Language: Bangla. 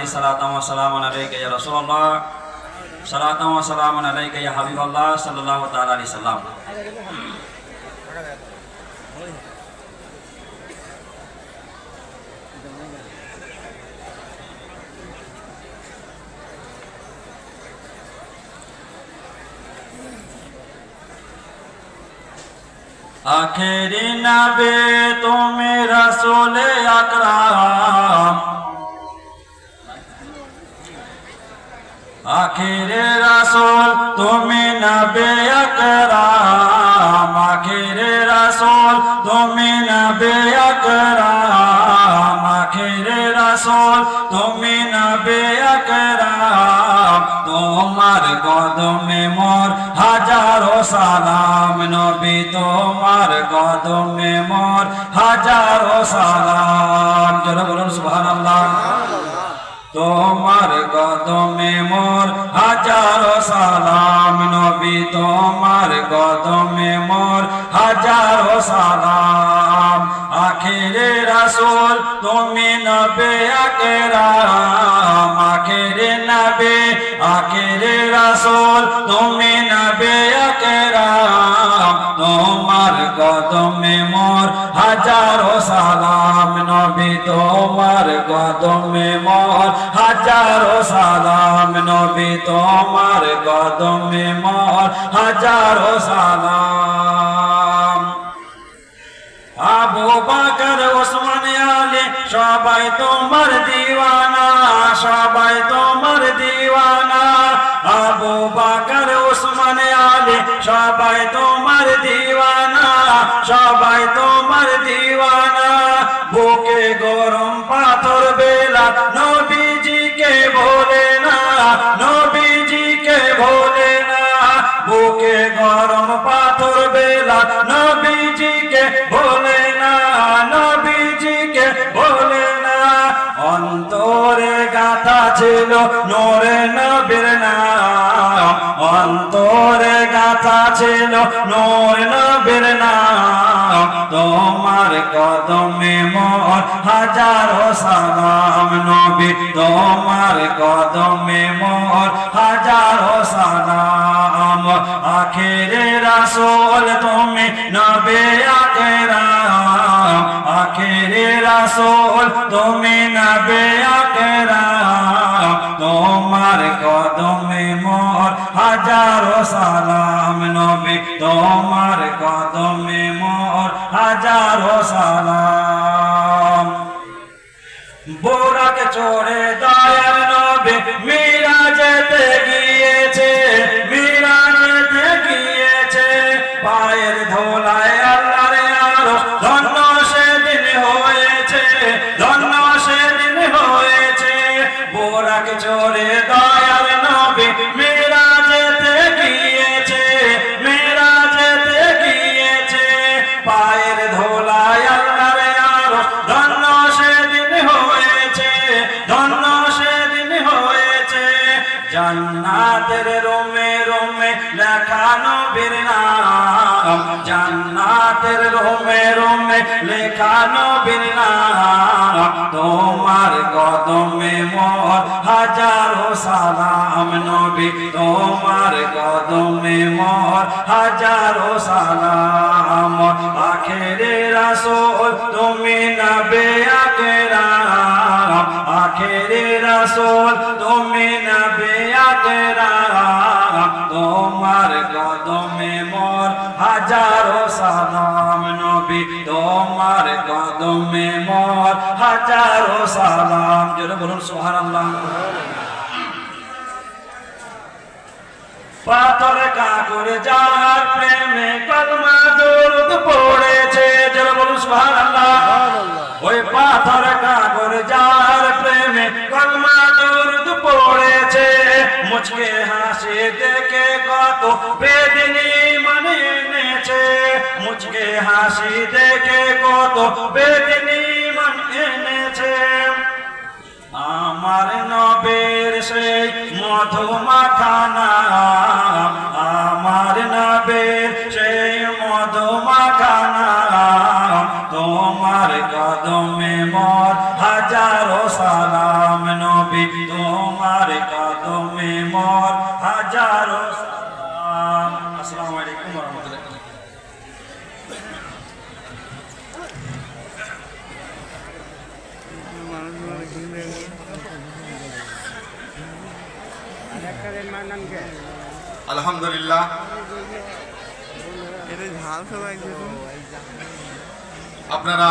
सलातम व सलामुन अलैका या रसूलल्लाह सलातम व सलामुन अलैका या हबीबल्लाह सल्लल्लाहु ताला अलैहि वसल्लम। आखिरी नबी तुम रसूल अकरम, आखिरी रसूल तुम नबी अकरम, आखिरी रसूल तुम नबी अकरम, आखिरी रसूल तुम नबी अकरम। তোমার কদমে মোর হাজারো সালাম নবী, তোমার কদমে মোর হাজারো সালাম। জোরে বলুন সুবহানাল্লাহ। তোমার কদমে মোর হাজারো সালাম নবী, তোমার কদমে মোর হাজারো সালাম। আখিরে রাসূল তুমি নবী আকরাম, আখিরে নবী আখিরে রাসূল তুমি নবী আকরাম। তোমার কদমে মোর হাজারো সালাম নবী, তোমার কদমে মোর হাজারো সালাম নবী, তোমার কদমে মোর হাজারো সালাম। আবু বকর ওসমান আলী সবাই তোমার দিওয়ানা, সবাই তোমার দিওয়ানা। আবু বকর ওসমান আলী সবাই তোমার দিওয়ানা, সবাই তোমার দিওয়ানা। বুকে গরম পাথর বেলা নবীজিকে ভোলে না, নবীজিকে ভোলে না। বুকে গরম পাথর বেলা নবীজিকে ভোলে না, নবীজিকে ভোলে না। অন্তরে গাথা ছিল নূরে নবীর নাম, অন্তরে গাথা ছিল নূরে নবীর নাম। তোমার কদমে মোর হাজারো সালাম নবী, তোমার কদমে মোর হাজারো সালাম। আখিরে রাসূল তুমি নবী আকরাম, আখিরে রাসূল তুমি নবী আকরাম। তোমার কদমে মোর হাজারো সালাম নবী, তোমার কদমে মোর হাজারো সালাম। বোরাকে চড়ে দয়ার নবী মিরাজেতে গিয়েছে, মিরাজেতে গিয়েছে। পায়ের ধুলায় আল্লাহর আরশ ধন্য সেদিন হয়েছে, ধন্য সেদিন হয়েছে। বোরাকে চড়ে দয়ার নবী মিরাজেতে গিয়েছে, মিরাজেতে গিয়েছে। পায়ের ধুলায় আল্লাহর আরশ ধন্য সেদিন হয়েছে, ধন্য সেদিন হয়েছে। জান্নাতের রোমে রোমে লেখা নবীর নাম, জান্নাতের রোমে রোমে লেখা নবীর নাম। তোমার কদমে মোর হাজারো সালাম নবী, তোমার কদমে মোর হাজারো সালাম। আখিরে রাসূল তুমি নবী আকরাম, আখিরে রাসূল তুমি নবী আকরাম। তোমার কদমে মোর হাজারো সালাম নবী, তোমার কদমে মোর হাজারো সালাম। জোরে বলুন সুবহানাল্লাহ। পাথর কাকুর যার প্রেমে কলমা দরুদ পড়েছে, জোরে বলুন সুবহানাল্লাহ। ওই পাথর কাকুর যার প্রেমে কলমা দরুদ পড়েছে। মুচকে হাসি দেখে কত বেদিনী মানে এনেছে, মুচকে হাসি দেখে কত বেদিনী মানে এনেছে। আমার নবীর সেই মধু মাখা নাম, আমার নবীর সেই মধু মাখা নাম। তোমার কদমে মোর হাজারো মোর হাজারো সালাম। আসসালামু আলাইকুম ওয়া রাহমাতুল্লাহি। আলহামদুলিল্লাহ, আপনারা